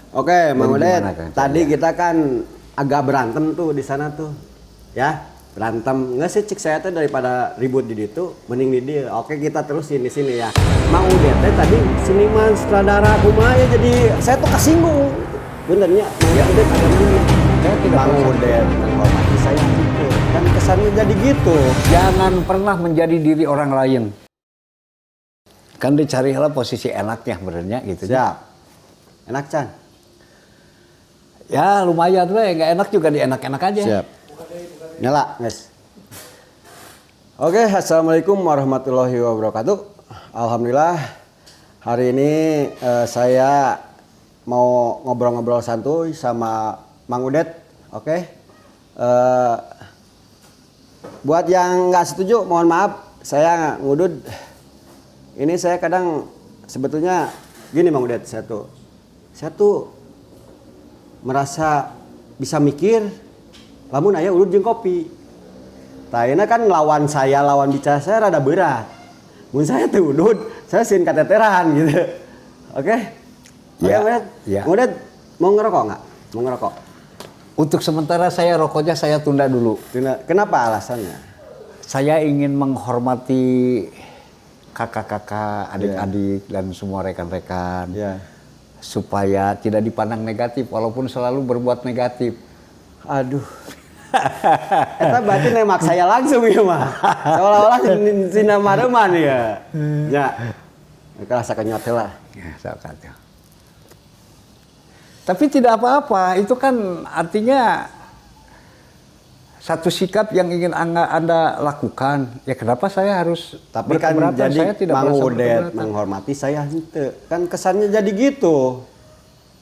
Oke, Mang Udet, tadi ya? kita kan agak berantem tuh di sana tuh, ya berantem. Nggak sih cik saya tuh daripada ribut di situ, mending di dia. Oke, kita terusin di sini ya. Mang Udet tadi seniman sutradara kumaha ya, jadi saya tuh kesinggung. Benernya, Mang Udet ada mana? Saya tidak Mang Udet menghormati saya gitu. Kan kesannya jadi gitu. Jangan pernah menjadi diri orang lain. Kan dicarilah posisi enaknya sebenarnya gitu. Siap. Enak Chan? Ya lumayan weh, nggak enak juga dienak-enak aja. Siap. Nyala, guys. Oke, assalamualaikum warahmatullahi wabarakatuh. Alhamdulillah, hari ini saya mau ngobrol-ngobrol santuy sama Mang Udet. Oke. Buat yang nggak setuju, mohon maaf, saya ngudud. Ini saya kadang sebetulnya gini Mang Udet, saya tuh merasa bisa mikir lamun aya urut jeung kopi. Tayana kan lawan bicara saya rada berat. Mun saya teu udud, saya sieun kateteran gitu. Oke? Ya, ya. Udah mau ngerokok enggak? Mau ngerokok? Untuk sementara saya rokoknya saya tunda dulu. Kenapa alasannya? Saya ingin menghormati kakak-kakak, adik-adik dan semua rekan-rekan. Ya. Supaya tidak dipandang negatif walaupun selalu berbuat negatif. Aduh. Eta berarti nemak saya langsung ya mah. Seolah-olah sina mareman ya. Ya. Kerasa kenyot lah. Ya, sakatnya. Tapi tidak apa-apa, itu kan artinya satu sikap yang ingin Anda lakukan. Ya kenapa saya harus tapi kan jadi saya tidak Mang Udet menghormati saya henteu. Kan kesannya jadi gitu.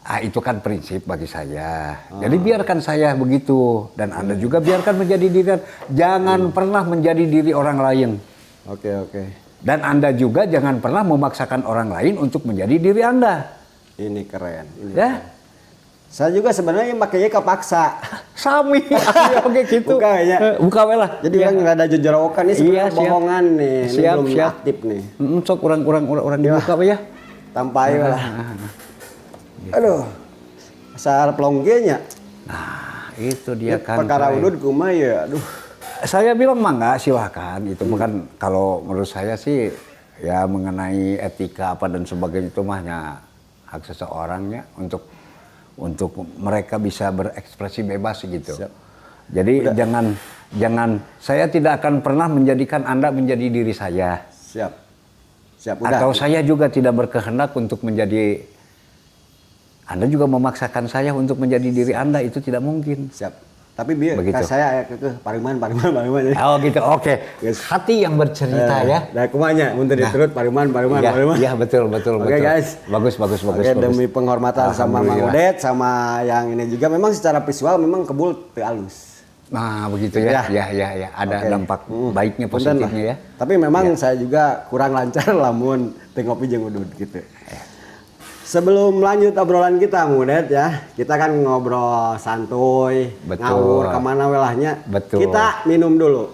Ah, itu kan prinsip bagi saya. Jadi biarkan saya begitu dan Anda juga biarkan menjadi diri. Jangan pernah menjadi diri orang lain. Oke. Dan Anda juga jangan pernah memaksakan orang lain untuk menjadi diri Anda. Ini keren. Ini ya. Keren. Saya juga sebenarnya makanya kepaksa. Sami. Oke gitu. Buka ya. Buka lah. Jadi orang nggak ada jujur ini sebenarnya bohongan nih. Siap, ini belum siap. aktif nih. Sok orang dibuka ya. Tampai lah. Aduh. Asal pelonggenya. Nah, itu dia kan. Perkara udud kumaha ya. Aduh. Saya bilang mangga silakan. Itu bukan kalau menurut saya sih ya mengenai etika apa dan sebagainya itu mahnya hak seseorangnya untuk mereka bisa berekspresi bebas gitu. Siap. Jadi jangan saya tidak akan pernah menjadikan Anda menjadi diri saya. Siap. Atau saya juga tidak berkehendak untuk menjadi Anda juga memaksakan saya untuk menjadi diri Anda, itu tidak mungkin. Siap. Tapi biar saya pariman. Oh gitu, oke. Yes. Hati yang bercerita ya. Nah, kumanya mun teu diturut pariman. Iya, betul. Oke, guys. Bagus. Oke, demi penghormatan sama Mang Udet sama yang ini juga memang secara visual memang kebul teu alus. Nah, begitu ya. Ya. Ada dampak baiknya, positifnya ya. Tapi memang saya juga kurang lancar lamun teu ngopi jeung udud gitu. Sebelum lanjut obrolan kita, Udet ya, kita kan ngobrol santuy, ngawur kemana welahnya. Betul. Kita minum dulu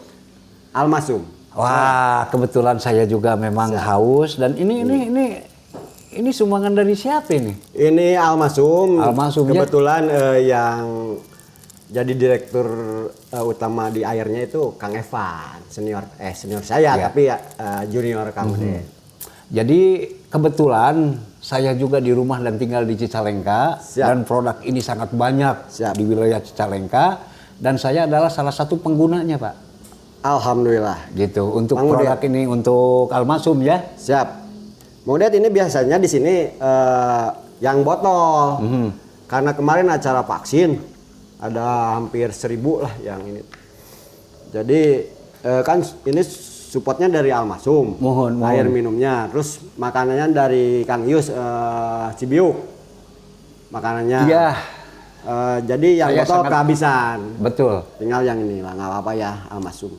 Almasum. Wah, kebetulan saya juga memang haus dan ini sumbangan dari siapa ini? Ini Almasum. Kebetulan yang jadi direktur utama di airnya itu Kang Evan, senior saya tapi junior Kang Udet. Jadi kebetulan saya juga di rumah dan tinggal di Cicalengka. Dan produk ini sangat banyak di wilayah Cicalengka dan saya adalah salah satu penggunanya, Pak. Alhamdulillah. Gitu. Untuk produk ini untuk Almasum ya. Siap. Kemudian ini biasanya di sini yang botol. Karena kemarin acara vaksin ada hampir 1000 lah yang ini. Jadi kan ini supportnya dari Almasum, mohon. Air minumnya, terus makanannya dari Kang Yus Cibiuk, makanannya. Iya. Jadi yang botol kehabisan. Betul. Tinggal yang ini lah, nggak apa-apa ya Almasum.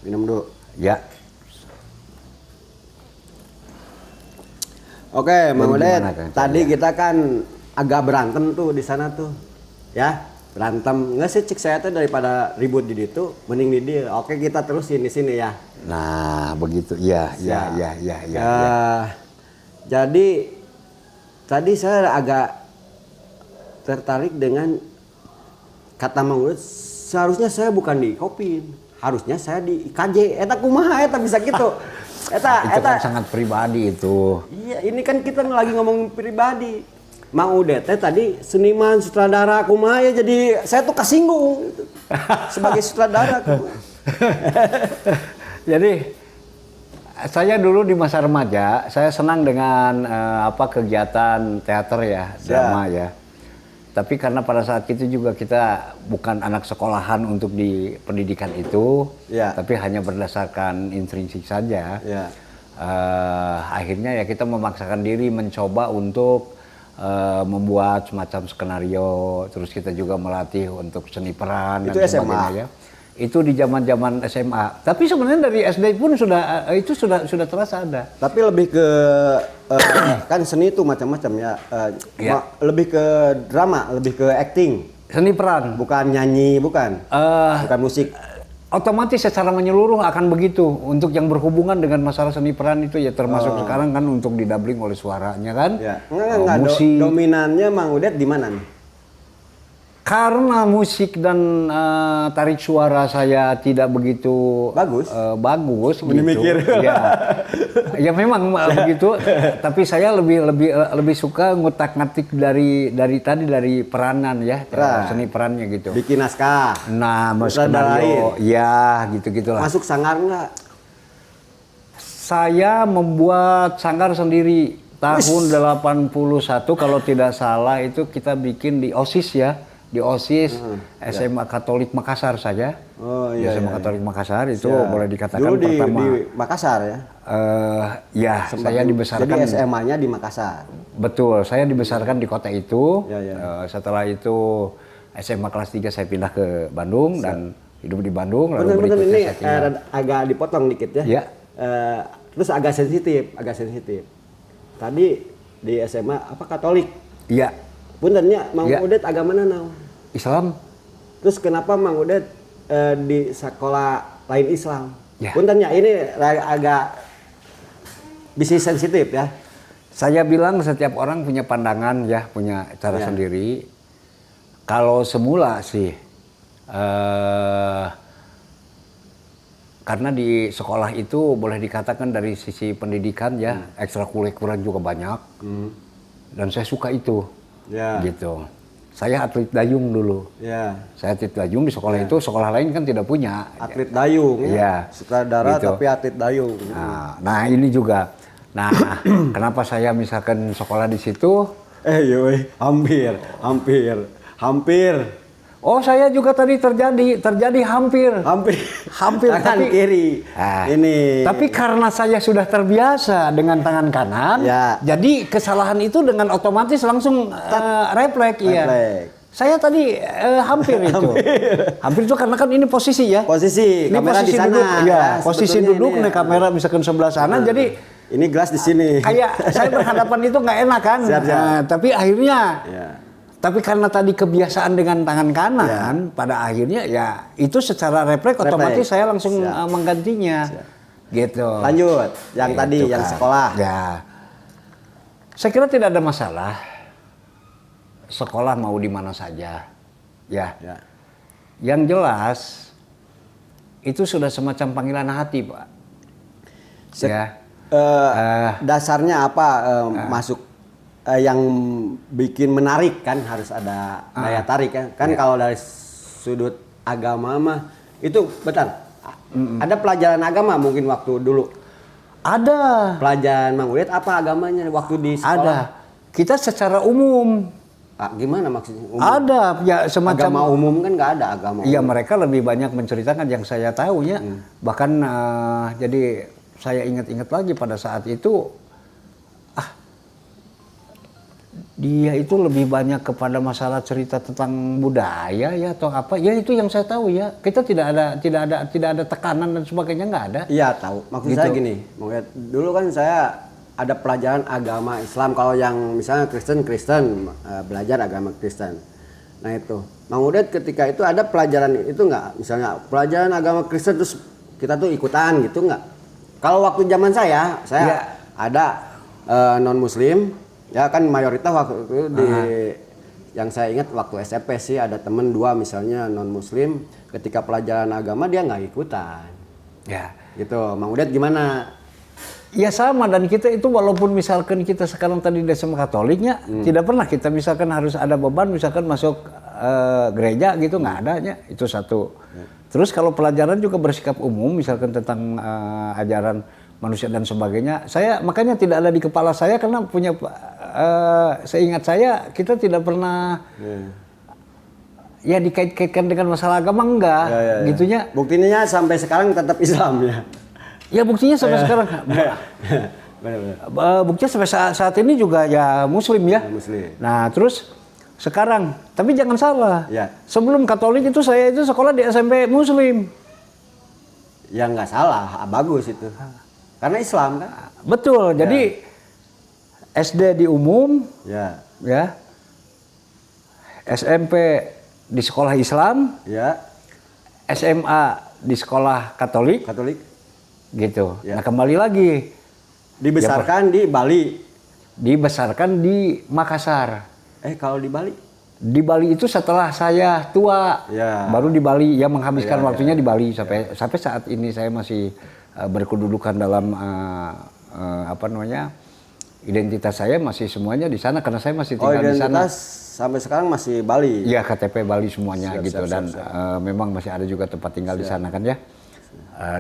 Minum dulu. Ya. Oke, Mang Udet. Tadi kita kan agak berantem tuh di sana tuh, ya. Berantem nggak sih cik saya tuh daripada ribut di situ mending di dia. Oke, kita terusin di sini ya. Nah begitu ya. Jadi tadi saya agak tertarik dengan kata Mang Uded, seharusnya saya bukan di Kopin, harusnya saya di IKJ. Eta kumaha eta bisa gitu. Itu kan sangat pribadi itu. Iya, ini kan kita lagi ngomong pribadi. Mang Uded tadi seniman, sutradara, kumaha ya, jadi saya tuh kasinggung gitu. Sebagai sutradara. Jadi saya dulu di masa remaja, saya senang dengan kegiatan teater ya, drama ya. Tapi karena pada saat itu juga kita bukan anak sekolahan untuk di pendidikan itu, tapi hanya berdasarkan intrinsik saja. Akhirnya ya kita memaksakan diri mencoba untuk membuat semacam skenario, terus kita juga melatih untuk seni peran itu dan SMA. sebagainya. Itu di zaman SMA. Tapi sebenarnya dari SD pun sudah terasa ada. Tapi lebih ke kan seni itu macam-macam ya. Lebih ke drama, lebih ke acting. Seni peran. Bukan nyanyi, bukan musik. Otomatis secara menyeluruh akan begitu. Untuk yang berhubungan dengan masalah seni peran itu ya termasuk sekarang kan untuk didubling oleh suaranya kan. Ya. Enggak, musik. Dominannya Mang Uded di mana nih? Karena musik dan tarik suara saya tidak begitu bagus gitu. Mikir. Ya memang begitu. Tapi saya lebih suka ngutak-ngatik dari peranan ya, seni perannya gitu. Bikin naskah. Nah, skenario, ya gitu-gitulah. Masuk sanggar nggak? Saya membuat sanggar sendiri tahun 81 kalau tidak salah, itu kita bikin di OSIS ya. Di OSIS SMA Katolik Makassar saja. SMA Katolik Makassar itu boleh dikatakan dulu pertama. Di Makassar ya? Saya dibesarkan. Jadi SMA-nya di Makassar. Betul, saya dibesarkan di kota itu. Setelah itu SMA kelas 3 saya pindah ke Bandung dan hidup di Bandung. Lalu berikutnya ini saya tinggal. Agak dipotong dikit ya. Ya. Terus agak sensitif. Tadi di SMA apa Katolik? Iya. Puntennya Mang Uded agama naon? Islam. Terus kenapa Mang Uded di sekolah lain Islam? Ya. Puntennya ini agak bisa sensitif ya. Saya bilang setiap orang punya pandangan ya, punya cara sendiri. Kalau semula sih karena di sekolah itu boleh dikatakan dari sisi pendidikan ya, ekstrakurikuler juga banyak. Dan saya suka itu. Gitu. Saya atlet dayung dulu. Saya atlet dayung di sekolah itu, sekolah lain kan tidak punya. Atlet dayung ya. Sutradara gitu. Tapi atlet dayung. Nah, ini juga. Nah, kenapa saya misalkan sekolah di situ? Hampir. Oh, saya juga tadi terjadi hampir. Tangan tapi kiri. Ini. Tapi karena saya sudah terbiasa dengan tangan kanan, jadi kesalahan itu dengan otomatis langsung refleks. Iya. Saya tadi hampir itu. Hampir itu karena kan ini posisi ya. Posisi. Ini kamera posisi di sana. Duduk, ya. Posisi duduk nih kamera misalkan sebelah sana. Jadi ini gelas di sini. Kayak saya berhadapan itu nggak enak kan. Tapi akhirnya. Tapi karena tadi kebiasaan dengan tangan kanan, pada akhirnya ya itu secara refleks otomatis saya langsung menggantinya. Gitu. Lanjut, yang gitu tadi, yang sekolah. Ya. Saya kira tidak ada masalah. Sekolah mau di mana saja. Ya. Yang jelas, itu sudah semacam panggilan hati, Pak. Dasarnya apa masuk yang bikin menarik kan harus ada daya tarik kan kalau dari sudut agama mah itu betul ada pelajaran agama mungkin waktu dulu ada pelajaran Mang Uded apa agamanya waktu di sekolah ada kita secara umum gimana maksudnya umum? Ada ya semacam agama umum kan nggak ada agama iya umum. Mereka lebih banyak menceritakan yang saya tahu ya bahkan jadi saya ingat-ingat lagi pada saat itu dia itu lebih banyak kepada masalah cerita tentang budaya ya atau apa ya itu yang saya tahu ya kita tidak ada tekanan dan sebagainya nggak ada. Iya tahu maksud gitu. Saya gini dulu kan saya ada pelajaran agama Islam kalau yang misalnya Kristen belajar agama Kristen. Nah itu Mang Uded ketika itu ada pelajaran itu nggak misalnya pelajaran agama Kristen terus kita tuh ikutan gitu nggak? Kalau waktu zaman saya ada non Muslim. Ya kan mayoritas waktu itu di yang saya ingat waktu SMP sih ada temen dua misalnya non muslim, ketika pelajaran agama dia nggak ikutan. Ya. Gitu, Mang Udet gimana? Ya sama, dan kita itu walaupun misalkan kita sekarang tadi di SMA Katoliknya, tidak pernah kita misalkan harus ada beban misalkan masuk gereja gitu, nggak adanya, itu satu. Terus kalau pelajaran juga bersikap umum misalkan tentang ajaran manusia dan sebagainya, saya makanya tidak ada di kepala saya karena punya seingat saya kita tidak pernah ya dikait-kaitkan dengan masalah agama enggak, gitunya. Buktinya sampai sekarang tetap Islam ya. Ya buktinya sampai sekarang. Buktinya sampai saat ini juga ya Muslim ya. Muslim. Nah terus sekarang, tapi jangan salah. Ya. Sebelum Katolik itu saya itu sekolah di SMP Muslim. Ya nggak salah, bagus itu. Karena Islam kan. Betul. Jadi SD di umum, ya. SMP di sekolah Islam, ya. SMA di sekolah Katolik. Gitu. Ya. Nah kembali lagi. Dibesarkan di Bali. Dibesarkan di Makassar. Kalau di Bali? Di Bali itu setelah saya tua, baru di Bali, ya menghabiskan waktunya di Bali sampai saat ini saya masih berkedudukan dalam identitas saya masih semuanya di sana karena saya masih tinggal di sana. Identitas sampai sekarang masih Bali? Iya, KTP Bali semuanya dan memang masih ada juga tempat tinggal di sana kan ya.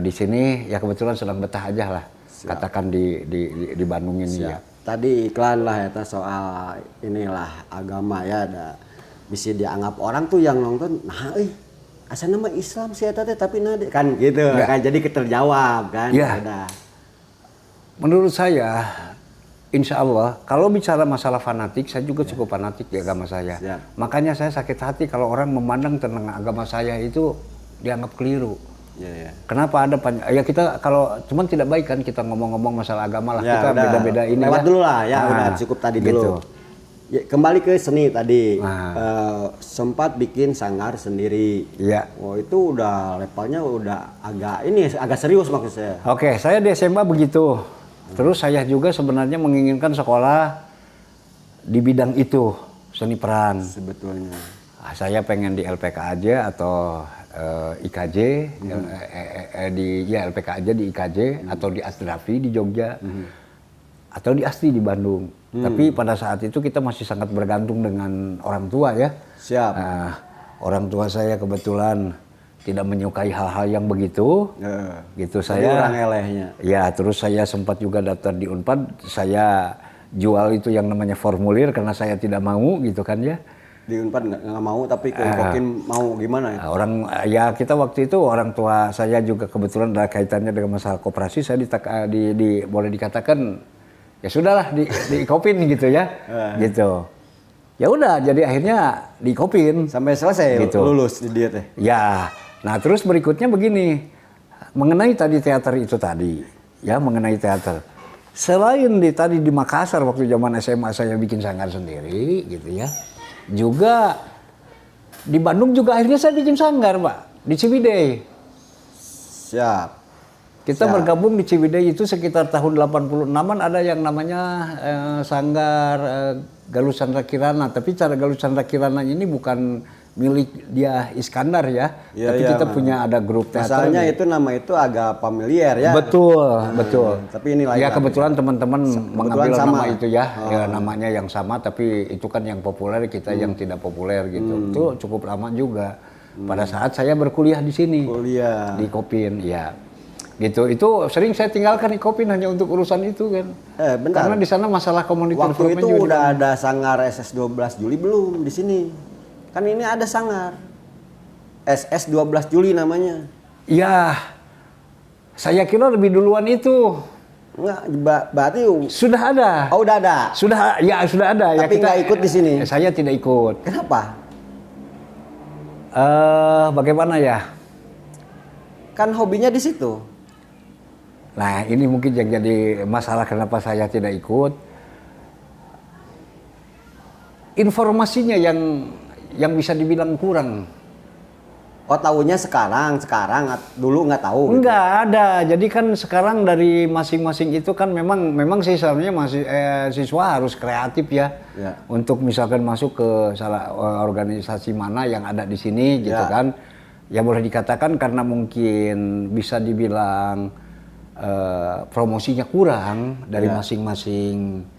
Di sini ya kebetulan sedang betah aja lah, katakan di Bandung ini ya. Tadi iklan lah ya soal inilah agama ya, bisa dianggap orang tuh yang nonton, nah asal nama Islam sih tapi nade kan gitu kan, jadi terjawab kan. Menurut saya, insya Allah kalau bicara masalah fanatik, saya juga cukup fanatik di agama saya. Makanya saya sakit hati kalau orang memandang tentang agama saya itu dianggap keliru. Kenapa ada ya kita kalau cuman tidak baik kan kita ngomong-ngomong masalah agama lah, kita beda-beda ini lewat dulu lah ya, udah cukup tadi dulu gitu. Ya, kembali ke seni tadi, sempat bikin sanggar sendiri. Itu udah levelnya udah agak serius maksud saya. Oke, saya di SMA begitu, terus saya juga sebenarnya menginginkan sekolah di bidang itu, seni peran sebetulnya. Saya pengen di LPK aja atau IKJ, LPK aja di IKJ atau di Asdrafi di Jogja atau di ASTI di Bandung. Tapi pada saat itu kita masih sangat bergantung dengan orang tua ya. Orang tua saya kebetulan tidak menyukai hal-hal yang begitu. Gitu saya. Orang elehnya. Ya, terus saya sempat juga daftar di Unpad, saya jual itu yang namanya formulir karena saya tidak mau gitu kan ya. Di Unpad nggak mau, tapi ke Kokin mau gimana ya? Kita waktu itu orang tua saya juga kebetulan ada kaitannya dengan masalah koperasi, saya boleh dikatakan ya sudahlah di Kopin gitu ya, gitu. Ya udah, jadi akhirnya di Kopin sampai selesai gitu. Lulus di dia teh. Ya, nah terus berikutnya begini, mengenai tadi teater itu tadi, ya mengenai teater. Selain di Makassar waktu zaman SMA saya bikin sanggar sendiri gitu ya. Juga di Bandung juga akhirnya saya bikin sanggar, Pak, di Ciwidey. Siap. Kita bergabung di Ciwidey itu sekitar tahun 86-an, ada yang namanya sanggar Galuh Chandra Kirana, tapi cara Galuh Chandra Kirana ini bukan milik dia Iskandar ya, tapi kita punya ada grup teater. Misalnya itu nama itu agak familiar ya. Betul. Tapi ini lain. Ya kebetulan teman-teman mengambil nama itu ya, namanya yang sama, tapi itu kan yang populer, kita yang tidak populer gitu. Itu cukup lama juga. Pada saat saya berkuliah di sini, di Kopin, ya. Gitu. Itu sering saya tinggalkan di Kopin hanya untuk urusan itu kan. Bentar. Karena di sana masalah community waktu itu udah ada sanggar SS 12 Juli belum di sini? Kan ini ada sanggar SS 12 Juli namanya. Ya, saya kira lebih duluan itu. Enggak, berarti sudah ada. Oh, udah ada. Sudah ada. Tapi nggak ikut di sini. Saya tidak ikut. Kenapa? Bagaimana ya? Kan hobinya di situ. Nah, ini mungkin yang jadi masalah kenapa saya tidak ikut. Informasinya yang bisa dibilang kurang. Oh, tahunya sekarang dulu nggak tahu. Gitu. Enggak ada. Jadi kan sekarang dari masing-masing itu kan memang siswanya masih siswa harus kreatif ya. Ya. Untuk misalkan masuk ke salah organisasi mana yang ada di sini gitu Ya. kan. Ya boleh dikatakan karena mungkin bisa dibilang promosinya kurang dari Ya. masing-masing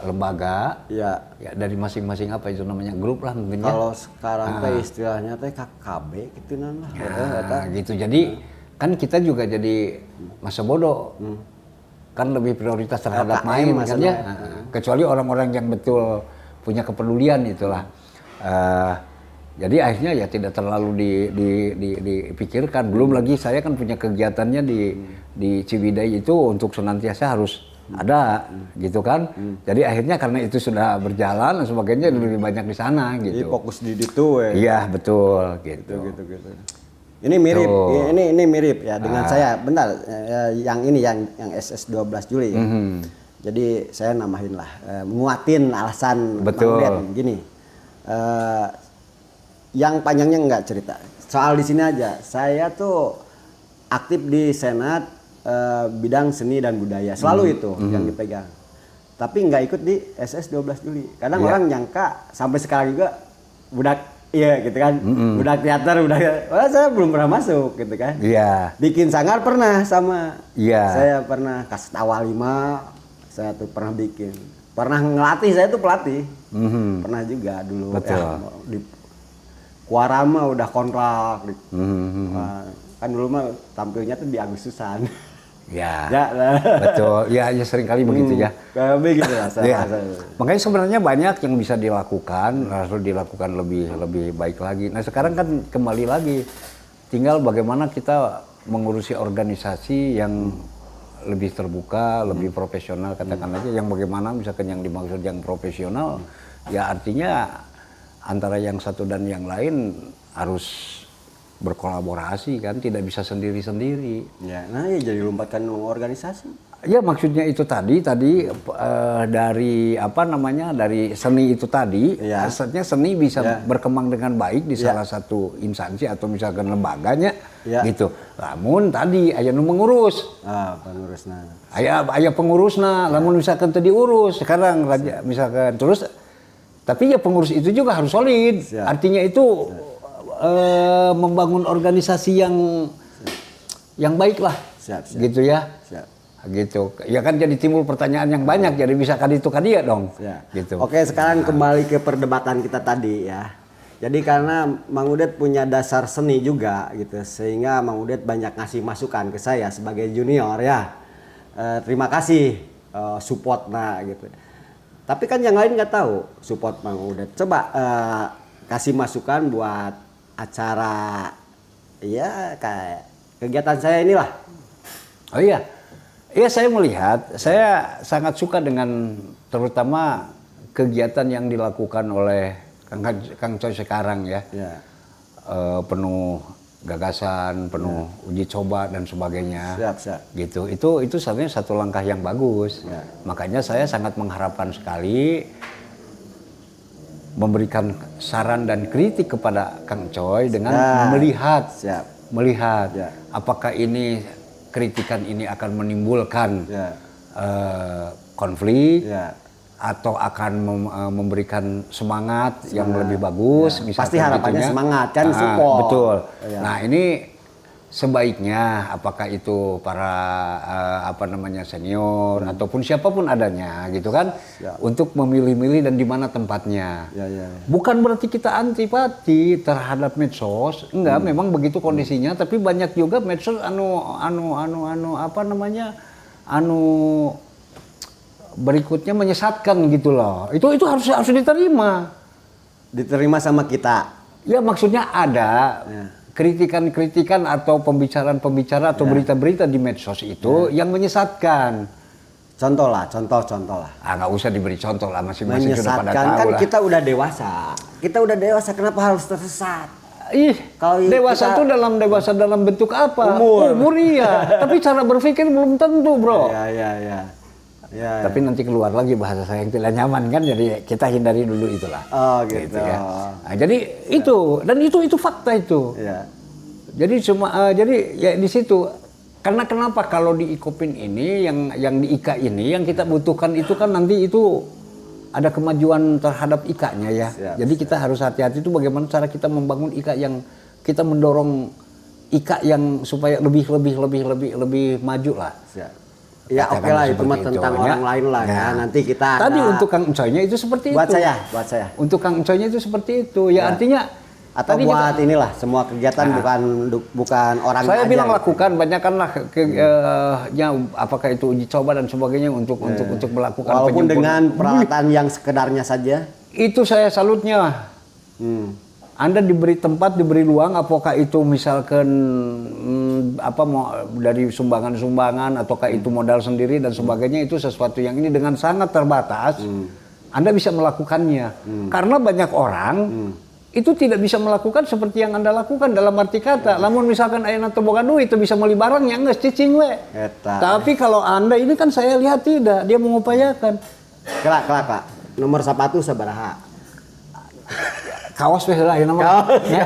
lembaga. Ya. Ya dari masing-masing apa itu namanya grup lah mungkin ya. Kalau sekarang teh istilahnya teh KKB gitu lah. Nah, gitu. Jadi kan kita juga jadi masa bodoh. Kan lebih prioritas terhadap main kan ya. Kecuali orang-orang yang betul punya kepedulian itulah. Jadi akhirnya ya tidak terlalu dipikirkan. Belum lagi saya kan punya kegiatannya di Ciwidey itu untuk senantiasa harus ada gitu kan. Jadi akhirnya karena itu sudah berjalan dan sebagainya lebih banyak di sana Jadi gitu. fokus di itu Iya betul gitu. gitu. Ini mirip, Tuh. ini mirip ya dengan saya. Bentar, yang ini yang SS 12 Juli. Ya. Jadi saya namahin lah, nguatin alasan Betul. Mang Udet. Gini, yang panjangnya nggak cerita. Soal di sini aja, saya tuh aktif di Senat bidang seni dan budaya, selalu itu yang dipegang. Tapi nggak ikut di SS 12 Juli. Kadang orang nyangka sampai sekarang juga budak, iya gitu kan, budak teater, saya belum pernah masuk gitu kan. Iya. Bikin sanggar pernah sama. Iya. Saya pernah kasih tawa 5, saya tuh pernah bikin. Pernah ngelatih, saya tuh pelatih. Pernah juga dulu. Betul. Di Kuarama udah kontrak. Kan dulu mah tampilnya tuh di Agustusan. Ya. Ya, Betul. Ya sering kali begitu ya. Begitu lah. Ya. Makanya sebenarnya banyak yang bisa dilakukan, harus dilakukan lebih baik lagi. Nah sekarang kan kembali lagi, tinggal bagaimana kita mengurusi organisasi yang lebih terbuka, lebih profesional katakan aja. Yang bagaimana misalkan yang dimaksud yang profesional, ya artinya antara yang satu dan yang lain harus berkolaborasi kan, tidak bisa sendiri-sendiri. Ya, nah ya jadi lompatkan organisasi. Ya maksudnya itu tadi dari apa namanya, dari seni itu tadi, Ya. asalnya seni bisa Ya. berkembang dengan baik di salah satu instansi atau misalkan lembaganya, Ya. gitu. Namun tadi aya nu mengurus, Pengurusna. aya pengurusna, namun misalkan teu diurus sekarang raja misalkan terus, tapi ya pengurus itu juga harus solid. Siap. Artinya itu membangun organisasi yang baik lah, Siap. gitu ya. Siap. Gitu ya kan, jadi timbul pertanyaan yang banyak, jadi bisa itu dia dong. Ya. Gitu. Oke, sekarang kembali ke perdebatan kita tadi ya. Jadi karena Mang Udet punya dasar seni juga gitu, sehingga Mang Udet banyak ngasih masukan ke saya sebagai junior ya. Terima kasih supportnya gitu. Tapi kan yang lain nggak tahu support Mang Udet. Coba kasih masukan buat acara ya kayak kegiatan saya inilah. Oh iya. Iya, saya melihat, saya sangat suka dengan terutama kegiatan yang dilakukan oleh Kang Coy sekarang ya. Ya. Penuh gagasan, penuh uji coba dan sebagainya. Siap. Gitu. Itu sebenarnya satu langkah yang bagus. Ya. Makanya saya sangat mengharapkan sekali memberikan saran dan kritik kepada Kang Coy dengan melihat Ya. apakah ini kritikan ini akan menimbulkan konflik atau akan memberikan semangat yang lebih bagus. Pasti harapannya gitunya. semangat kan, support. Betul. Ya. Nah ini sebaiknya apakah itu para senior ataupun siapapun adanya gitu kan, untuk memilih-milih dan di mana tempatnya. Ya. Bukan berarti kita antipati terhadap medsos, enggak, memang begitu kondisinya, tapi banyak juga medsos berikutnya menyesatkan gitu loh. Itu harus diterima. Diterima sama kita. Ya maksudnya ada kritikan-kritikan atau pembicaraan-pembicaraan atau berita-berita di medsos itu yang menyesatkan. Contoh lah. Nggak usah diberi contoh lah, masing-masing sudah pada Menyesatkan tahu kan lah. Kita udah dewasa, kenapa harus tersesat? Kalau dewasa kita- itu dalam bentuk apa? Umur. Iya. Tapi cara berpikir belum tentu, bro. Ya. Ya, Tapi nanti keluar lagi bahasa saya yang tidak nyaman kan, jadi kita hindari dulu itulah. Oh gitu. Ya. Nah, jadi itu, dan itu fakta itu. Ya. Jadi jadi ya di situ. Karena kenapa kalau di Ikopin ini yang di IKA ini yang kita butuhkan itu kan nanti itu ada kemajuan terhadap IKA-nya ya. Siap, Jadi kita harus hati-hati itu bagaimana cara kita membangun IKA yang kita mendorong IKA yang supaya lebih maju lah. Siap. Ya oke lah itu mah tentang orang lain lah ya. Nanti kita tadi untuk Kang Encoynya itu seperti buat itu. buat saya. Untuk Kang Encoynya itu seperti itu. Ya, artinya atau tadi buat inilah semua kegiatan bukan orang saya aja. bilang lakukan banyakkanlah apakah itu uji coba dan sebagainya untuk melakukan walaupun dengan peralatan yang sekedarnya saja. Itu saya salutnya. Anda diberi tempat, diberi ruang, apakah itu misalkan mau dari sumbangan ataukah itu modal sendiri dan sebagainya, itu sesuatu yang ini dengan sangat terbatas. Anda bisa melakukannya. Karena banyak orang itu tidak bisa melakukan seperti yang Anda lakukan dalam arti kata. Namun misalkan ayeuna teu boga duit, teu bisa meuli barang ya geus cicing we. Tapi kalau Anda ini kan saya lihat tidak, dia mengupayakan. Kelak. Nomor sepatu sabaraha? Kaos we heula ayeuna mah. Ya.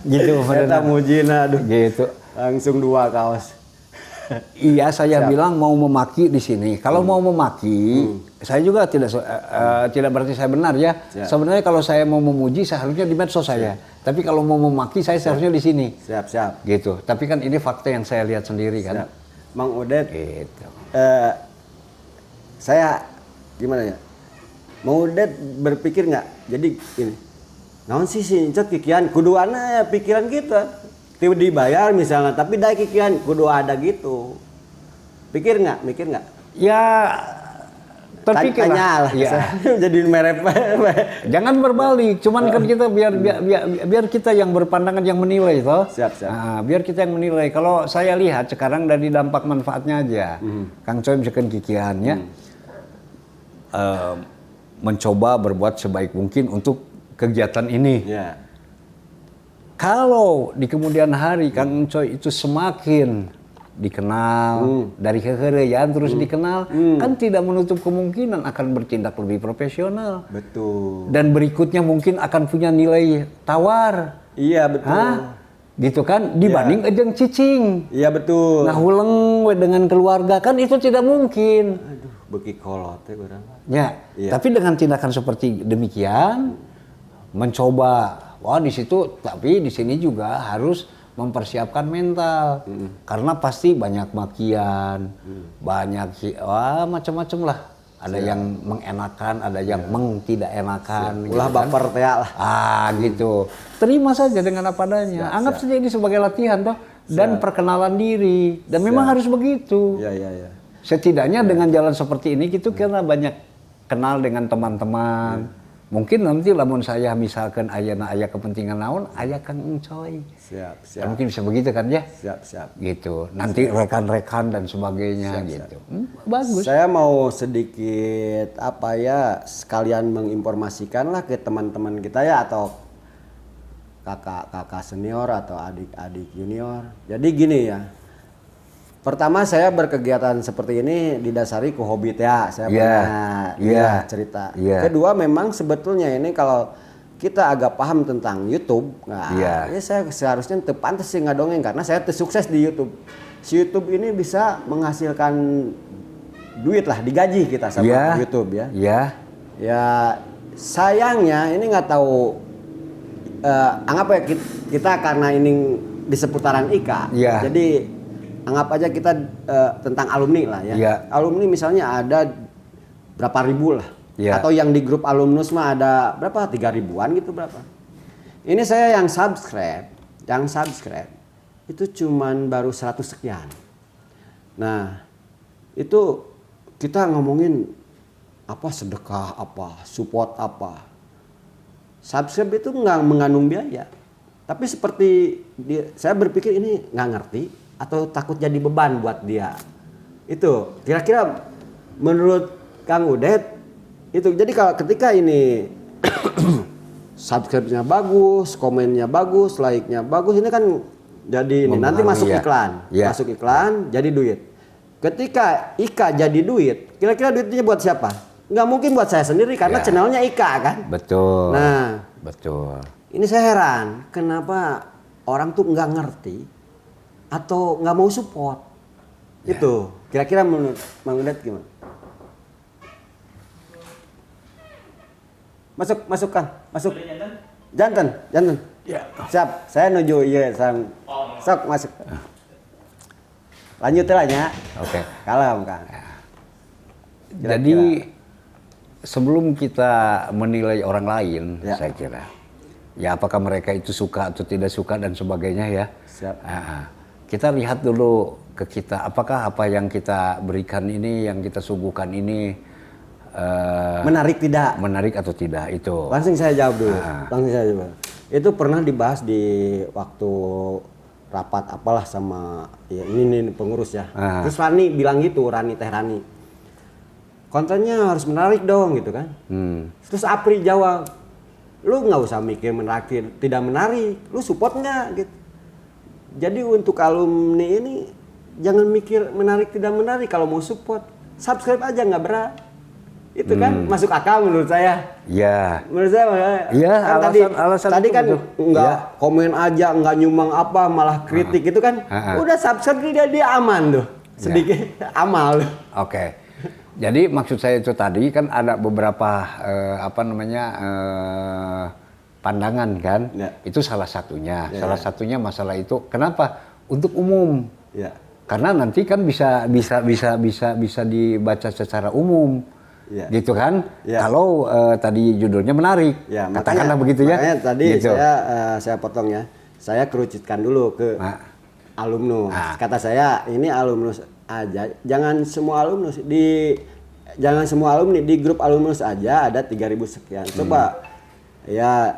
Gitu Eta mujina aduh. Gitu. Langsung 2 kaos. Iya, saya bilang mau memaki di sini. Kalau mau memaki, saya juga tidak berarti saya benar ya. Sebenarnya kalau saya mau memuji seharusnya di medsos saya. Tapi kalau mau memaki saya seharusnya di sini. Siap. Gitu. Tapi kan ini fakta yang saya lihat sendiri kan. Mang Udet. Gitu. Saya gimana ya? Mang Udet berpikir nggak? Jadi ini. Naon sih cek kikian kuduana ya pikiran kita. Tiba dibayar misalnya, tapi dai kikian kudu ada gitu. Mikir nggak? Ya, terpikir lah. Ya. Jadi merep. Jangan berbalik, cuman kan kita biar kita yang berpandangan yang menilai toh. Siap. Nah, biar kita yang menilai. Kalau saya lihat sekarang dari dampak manfaatnya aja, Kang Coy misalkan kikiannya mencoba berbuat sebaik mungkin untuk kegiatan ini. Yeah. Kalau di kemudian hari Kang Encoy itu semakin dikenal dari keherian terus dikenal, kan tidak menutup kemungkinan akan bertindak lebih profesional. Betul. Dan berikutnya mungkin akan punya nilai tawar. Iya betul. Gitu kan dibanding ejeng cicing. Iya betul. Nah huleng dengan keluarga kan itu tidak mungkin. Aduh, beki kolot ya urang. Ya, tapi dengan tindakan seperti demikian mencoba di situ, tapi di sini juga harus mempersiapkan mental. Karena pasti banyak makian, banyak macam-macam lah. Ada yang mengenakan, ada yang tidak enakan. Ulah gitu baper teh lah. Gitu. Terima saja dengan apa adanya. Anggap saja ini sebagai latihan toh dan perkenalan diri. Dan memang harus begitu. Iya. Setidaknya dengan jalan seperti ini gitu karena banyak kenal dengan teman-teman. Mungkin nanti lamun saya misalkan aya kepentingan naon, aya Kang Encoy. Siap. Mungkin bisa begitu kan ya? Siap. Gitu. Nanti rekan-rekan dan sebagainya gitu. Bagus. Saya mau sedikit sekalian menginformasikan lah ke teman-teman kita ya atau kakak-kakak senior atau adik-adik junior. Jadi gini ya. Pertama saya berkegiatan seperti ini didasari ke hobi ya, saya pernah cerita. Kedua memang sebetulnya ini kalau kita agak paham tentang YouTube, saya seharusnya pantas sih ngadongeng karena saya sukses di YouTube. Si YouTube ini bisa menghasilkan duit lah, digaji kita sama YouTube ya. Ya sayangnya ini nggak tahu anggap ya kita karena ini di seputaran IKA, jadi anggap aja kita tentang alumni lah ya. Alumni misalnya ada berapa ribu lah. Atau yang di grup alumnus mah ada berapa? 3.000-an gitu berapa. Ini saya yang subscribe itu cuman baru 100 sekian. Nah, itu kita ngomongin sedekah support Subscribe itu nggak mengandung biaya. Tapi seperti saya berpikir ini nggak ngerti atau takut jadi beban buat dia. Itu kira-kira menurut Kang Udet itu. Jadi kalau ketika ini subscribe-nya bagus, komennya bagus, like-nya bagus, ini kan jadi ini nanti masuk iklan. Masuk iklan jadi duit. Ketika Ika jadi duit, kira-kira duitnya buat siapa? Nggak mungkin buat saya sendiri karena Ya. channelnya Ika kan. Betul. Nah, Betul. ini saya heran, kenapa orang tuh nggak ngerti atau nggak mau support. Itu, kira-kira menurut Mang Udet gimana? Masuk Kang, masuk. Jantan. Ya. Siap, saya nuju iya sang. Sok masuk. Lanjut lah ya. Oke. Kalem Kang. Jadi sebelum kita menilai orang lain, Ya. saya kira, ya apakah mereka itu suka atau tidak suka dan sebagainya ya. Siap. Kita lihat dulu ke kita, apakah apa yang kita berikan ini, yang kita suguhkan ini Menarik tidak? menarik atau tidak itu. Langsung saya jawab dulu. Langsung saya jawab. Itu pernah dibahas di waktu rapat apalah sama ya ini pengurus ya. Terus Rani bilang gitu, Teh Rani. Kontennya harus menarik dong gitu kan. Terus Apri jawab, lu nggak usah mikir menarik tidak menarik, lu support nggak gitu. Jadi untuk alumni ini jangan mikir menarik tidak menarik, kalau mau support subscribe aja nggak berat. Itu kan masuk akal menurut saya. Ya. Menurut saya Iya, kan alasan tadi itu kan betul. nggak Ya. komen aja, nggak nyumbang apa, malah kritik itu kan. Udah subscribe dia aman tuh. Sedikit amal. Oke. Jadi maksud saya itu tadi kan ada beberapa pandangan kan. Ya. Itu salah satunya. Ya. Salah satunya masalah itu kenapa? Untuk umum. Ya. Karena nanti kan bisa dibaca secara umum. Ya. Gitu kan? Ya. Kalau tadi judulnya menarik. Ya, katakanlah begitu ya. Makanya tadi gitu. saya potong ya. Saya kerucutkan dulu ke alumnus. Kata saya ini alumnus aja. Jangan semua alumnus jangan semua alumni di grup alumnus aja ada 3.000 sekian. Coba ya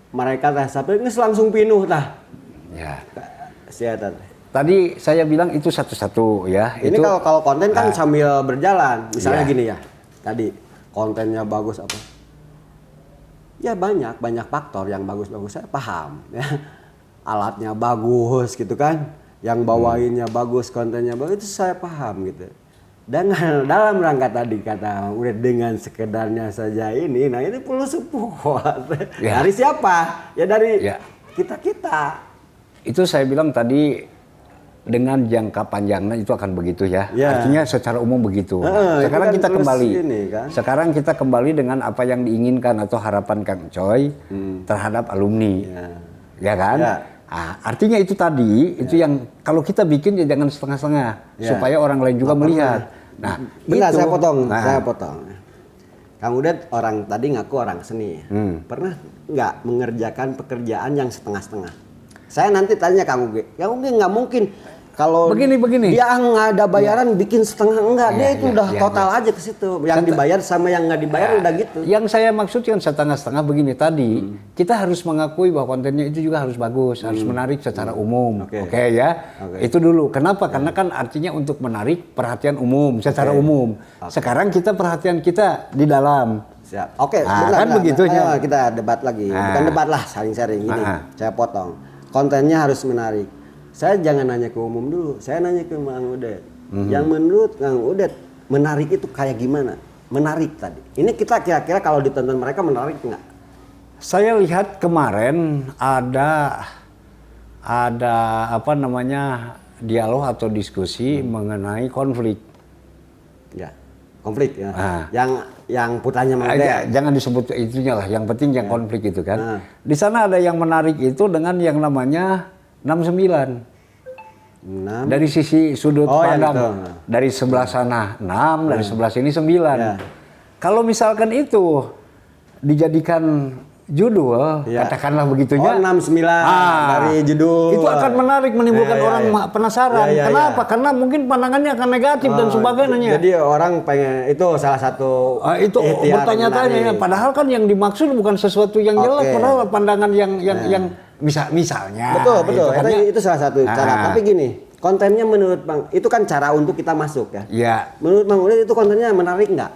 mereka sampai ini langsung pinuh tah. Ya. Siapa Tadi saya bilang itu satu-satu ya. Ini itu, kalau konten kan sambil berjalan. Misalnya Ya. gini ya. Tadi kontennya bagus apa? Ya banyak faktor yang bagus-bagus saya paham ya. Alatnya bagus gitu kan. Yang bawainnya bagus, kontennya bagus itu saya paham gitu. Dengan dalam rangka tadi kata udah dengan sekedarnya saja ini, nah ini perlu support. Ya. Dari siapa? Ya dari Ya. kita. Itu saya bilang tadi dengan jangka panjangnya itu akan begitu ya. Ya. Artinya secara umum begitu. itu Sekarang kan kita terus kembali. ini kan. Sekarang kita kembali dengan apa yang diinginkan atau harapan Kang Coy terhadap alumni. Ya kan? Ya. Artinya itu tadi, itu yang kalau kita bikin ya jangan setengah-setengah supaya orang lain juga melihat. Nah, Bentar, itu. saya potong. Kang Udet orang tadi ngaku orang seni. Pernah nggak mengerjakan pekerjaan yang setengah-setengah? Saya nanti tanya Kang Uge. Kang Uge nggak mungkin kalau Begini. dia nggak ada bayaran bikin setengah enggak. Dia itu udah total aja ke situ. Yang dibayar sama yang nggak dibayar udah gitu. Yang saya maksudkan setengah-setengah begini tadi, kita harus mengakui bahwa kontennya itu juga harus bagus, harus menarik secara umum. Oke ya. Itu dulu. Kenapa? Karena kan artinya untuk menarik perhatian umum secara umum. Sekarang kita perhatian kita di dalam. Siap. Oke, kan begitunya. Kita debat lagi. Bukan debat lah, saling sharing gini. Saya potong. Kontennya harus menarik. Saya jangan nanya ke umum dulu. Saya nanya ke Mang Udet. Yang menurut Kang Udet menarik itu kayak gimana? Menarik tadi. Ini kita kira-kira kalau ditonton mereka menarik nggak? Saya lihat kemarin ada dialog atau diskusi mengenai konflik. Ya, konflik ya. Yang putranya Mang Udet. Jangan disebut itunya lah. Yang penting yang konflik itu kan. Di sana ada yang menarik itu dengan yang namanya 69. Dari sisi sudut pandang. Dari sebelah sana 6, dari sebelah sini 9. Ya. Kalau misalkan itu dijadikan judul, katakanlah begitunya. 69 dari judul. Itu akan menarik, menimbulkan orang penasaran. Kenapa? Karena mungkin pandangannya akan negatif dan sebagainya. Jadi orang pengen, itu salah satu itu bertanya-tanya. Padahal kan yang dimaksud bukan sesuatu yang jelek, padahal pandangan yang misalnya. Betul. Kan Itu salah satu cara. Tapi gini, kontennya menurut Bang, itu kan cara untuk kita masuk ya. Ya. Menurut Bang Udet itu kontennya menarik nggak?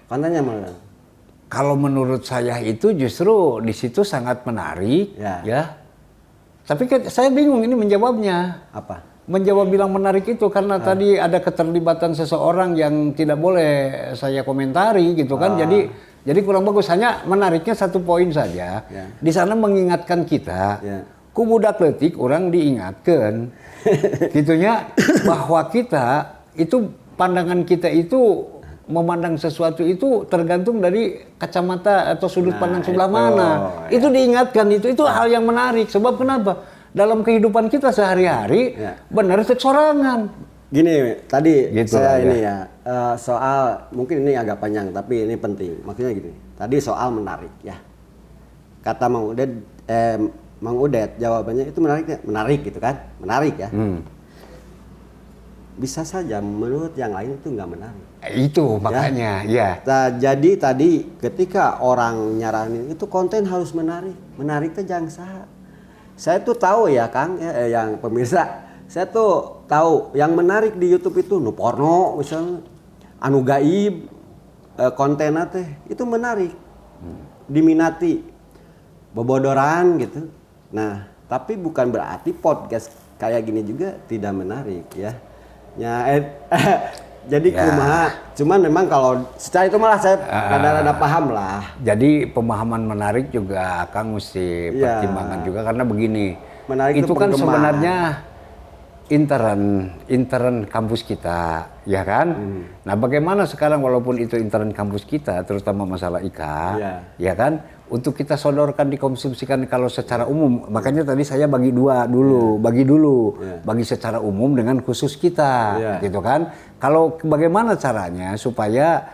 Kontennya menarik. Kalau menurut saya itu justru di situ sangat menarik, ya. Tapi saya bingung ini menjawabnya. Apa? menjawab bilang menarik itu karena tadi ada keterlibatan seseorang yang tidak boleh saya komentari gitu kan. Jadi kurang bagus. Hanya menariknya satu poin saja. Di sana mengingatkan kita, ku budak leutik orang diingatkan. Gitunya bahwa kita itu pandangan kita itu memandang sesuatu itu tergantung dari kacamata atau sudut pandang sebelah mana. Itu diingatkan, itu hal yang menarik. Sebab kenapa? Dalam kehidupan kita sehari-hari benar sorangan. Gini, tadi gitu saya lah, ini soal mungkin ini agak panjang tapi ini penting. Maksudnya gini, tadi soal menarik ya. Kata Mang Udet jawabannya itu menarik gitu kan? Menarik ya. Bisa saja menurut yang lain itu nggak menarik. Itu makanya, ya. Nah, jadi tadi ketika orang nyaranin itu konten harus menarik. Menarik teh jangan sah. Saya tuh tahu ya Kang, yang pemirsa, saya tuh tahu yang menarik di YouTube itu nu porno misalnya, anu gaib, kontennya teh itu menarik, diminati, bobodoran gitu. Nah, tapi bukan berarti podcast kayak gini juga tidak menarik ya. Jadi kumaha, cuman memang kalau secara itu malah saya rada-rada paham lah. Jadi pemahaman menarik juga Kang mesti pertimbangan juga karena begini. Menarik itu kan sebenarnya intern kampus kita, ya kan? Nah, bagaimana sekarang walaupun itu intern kampus kita, terutama masalah IKA, ya kan? Untuk kita sodorkan dikonsumsikan kalau secara umum, makanya tadi saya bagi dulu, bagi secara umum dengan khusus kita, gitu kan? Kalau bagaimana caranya supaya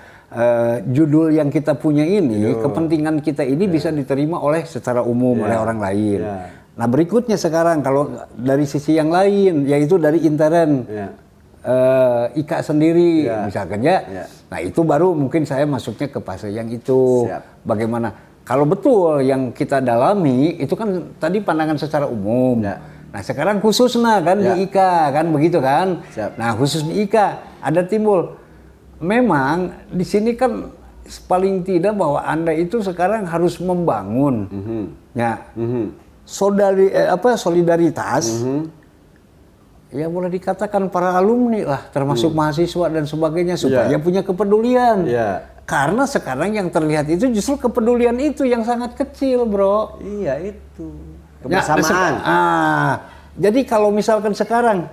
judul yang kita punya ini, kepentingan kita ini bisa diterima oleh secara umum oleh orang lain. Nah berikutnya sekarang kalau dari sisi yang lain, yaitu dari intern IKA sendiri, misalkan ya. Nah itu baru mungkin saya masuknya ke fase yang itu. Bagaimana? Kalau betul yang kita dalami itu kan tadi pandangan secara umum. Nah sekarang khususnya kan di IKA kan begitu kan. Nah khusus di IKA ada timbul. Memang di sini kan paling tidak bahwa Anda itu sekarang harus membangun solidaritas. Ya boleh dikatakan para alumni lah termasuk mahasiswa dan sebagainya supaya punya kepedulian. Karena sekarang yang terlihat itu justru kepedulian itu yang sangat kecil, bro. Iya itu. Kebersamaan. Jadi kalau misalkan sekarang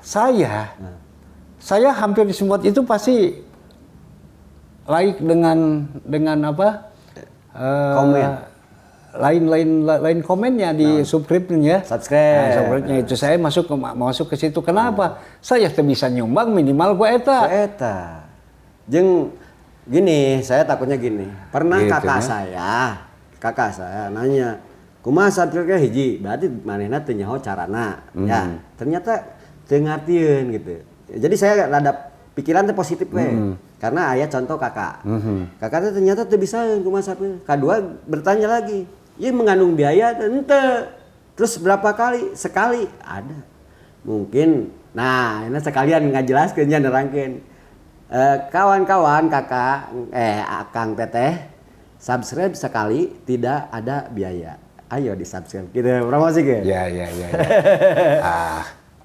saya hampir semua itu pasti like dengan apa? Komen. Lain komennya di subscribe-nya. Subscribe-nya itu saya masuk ke situ. Kenapa? Saya bisa nyumbang minimal gua eta. Jeung gini, saya takutnya gini. Pernah gitu, kakak saya nanya, kumaha subscribe hiji, berarti manehna teu nyaho carana. Ya, ternyata teu ngartieun gitu. Jadi saya rada pikiran teh positif we. Karena aya contoh kakak. Kakak teh ternyata teu bisa kumaha subscribe. Kedua bertanya lagi, "Ieu mengandung biaya teu?" Henteu. Terus berapa kali? Sekali. Ada. Mungkin. Nah, ini sekalian ngajelaskeun nya nerangkeun. Kawan-kawan kakak akang teteh subscribe sekali tidak ada biaya, ayo di subscribe kita promosi ke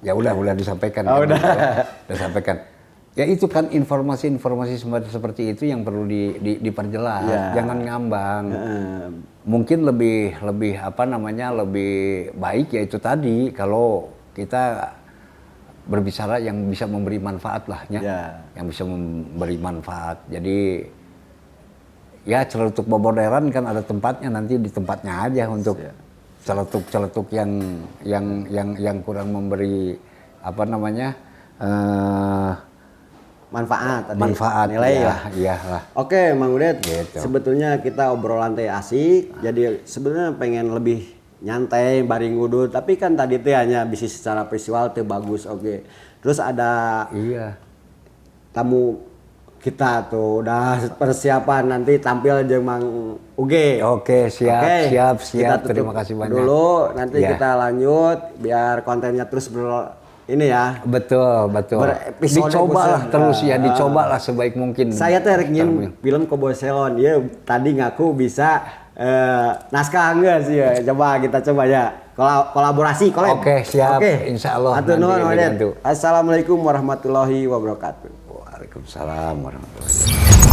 ya udah disampaikan udah disampaikan ya itu kan informasi seperti itu yang perlu diperjelas jangan ngambang mungkin lebih apa namanya lebih baik ya itu tadi kalau kita berbicara yang bisa memberi manfaat lah yang bisa memberi manfaat. Jadi ya celetuk boboderan kan ada tempatnya, nanti di tempatnya aja untuk celetuk yang kurang memberi apa namanya manfaat nilai lah. Oke, Mang Udet, gitu. Sebetulnya kita obrolan teh asik, jadi sebenarnya pengen lebih nyantai bari ngudut, tapi kan tadi teh hanya bisnis secara visual teh bagus. Terus ada tamu kita tuh udah persiapan nanti tampil jeung Mang Uge. Siap. Terima kasih banyak. Dulu nanti kita lanjut biar kontennya terus ini ya. Betul. Dicobalah terus dicobalah sebaik mungkin. Saya teh rek film Cowboy Salon. Ya tadi ngaku bisa naskah enggak sih ya. Coba kita coba ya. Kolaborasi, kolab. Oke, siap. Insya Allah Atur nanti nuhun, kita Mang Udet. bantu. Assalamualaikum warahmatullahi wabarakatuh. Waalaikumsalam warahmatullahi wabarakatuh.